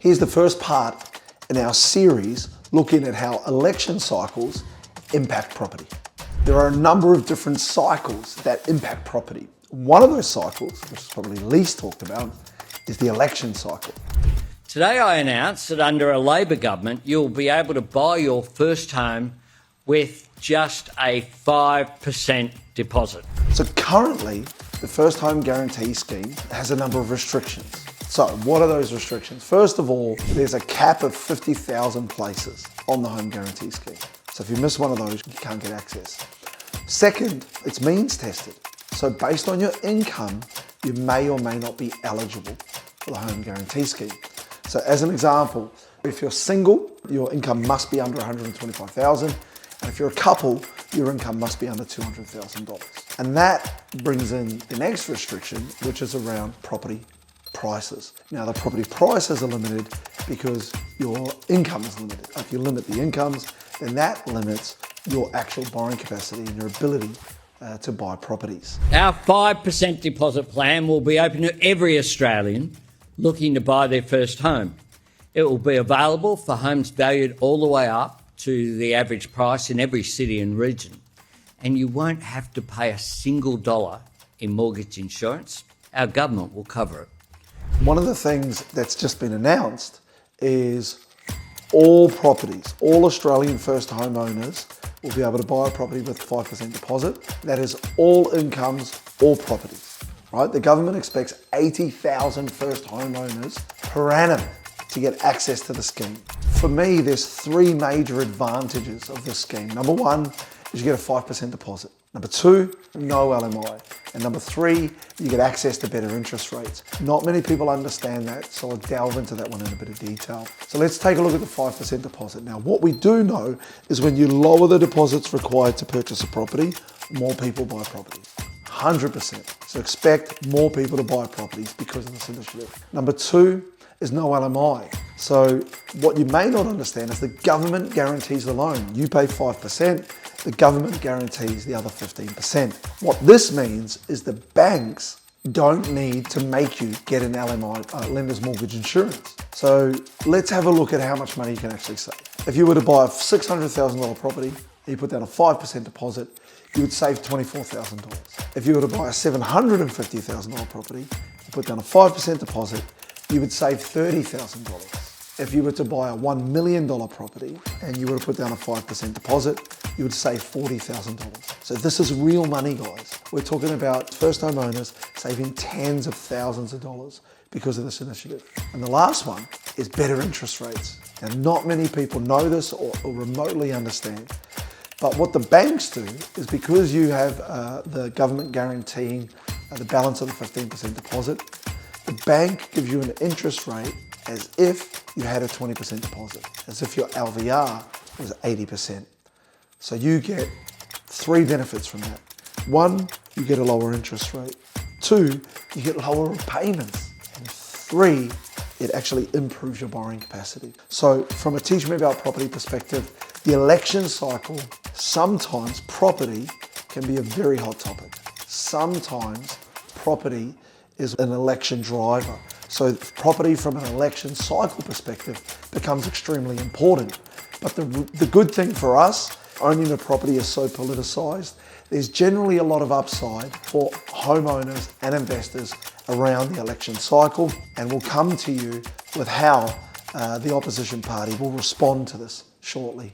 Here's the first part in our series looking at how election cycles impact property. There are a number of different cycles that impact property. One of those cycles, which is probably least talked about, is the election cycle. Today I announced that under a Labor government, you'll be able to buy your first home with just a 5% deposit. So currently, the First Home Guarantee Scheme has a number of restrictions. So what are those restrictions? First of all, there's a cap of 50,000 places on the Home Guarantee Scheme. So if you miss one of those, you can't get access. Second, it's means tested. So based on your income, you may or may not be eligible for the Home Guarantee Scheme. So as an example, if you're single, your income must be under 125,000. And if you're a couple, your income must be under $200,000. And that brings in the next restriction, which is around property prices. Now, the property prices are limited because your income is limited. If you limit the incomes, then that limits your actual borrowing capacity and your ability to buy properties. Our 5% deposit plan will be open to every Australian looking to buy their first home. It will be available for homes valued all the way up to the average price in every city and region. And you won't have to pay a single dollar in mortgage insurance. Our government will cover it. One of the things that's just been announced is all properties, all Australian first homeowners will be able to buy a property with 5% deposit. That is all incomes, all properties, right? The government expects 80,000 first homeowners per annum to get access to the scheme. For me, there's three major advantages of this scheme. Number one is you get a 5% deposit. Number two, no LMI. And number three, you get access to better interest rates. Not many people understand that, so I'll delve into that one in a bit of detail. So let's take a look at the 5% deposit. Now, what we do know is when you lower the deposits required to purchase a property, more people buy properties. 100%. So expect more people to buy properties because of this initiative. Number two is no LMI. So what you may not understand is the government guarantees the loan. You pay 5%, the government guarantees the other 15%. What this means is the banks don't need to make you get an LMI, lender's mortgage insurance. So let's have a look at how much money you can actually save. If you were to buy a $600,000 property, and you put down a 5% deposit, you would save $24,000. If you were to buy a $750,000 property, you put down a 5% deposit, you would save $30,000. If you were to buy a $1 million property and you were to put down a 5% deposit, you would save $40,000. So this is real money, guys. We're talking about first homeowners saving tens of thousands of dollars because of this initiative. And the last one is better interest rates. Now, not many people know this or remotely understand, but what the banks do is because you have the government guaranteeing the balance of the 15% deposit, the bank gives you an interest rate as if you had a 20% deposit, as if your LVR was 80%. So you get three benefits from that. One, you get a lower interest rate. Two, you get lower payments. And three, it actually improves your borrowing capacity. So from a Teach Me About Property perspective, the election cycle, sometimes property can be a very hot topic. Sometimes property is an election driver. So property from an election cycle perspective becomes extremely important. But the good thing for us, owning a property is so politicized, there's generally a lot of upside for homeowners and investors around the election cycle, and we'll come to you with how the opposition party will respond to this shortly.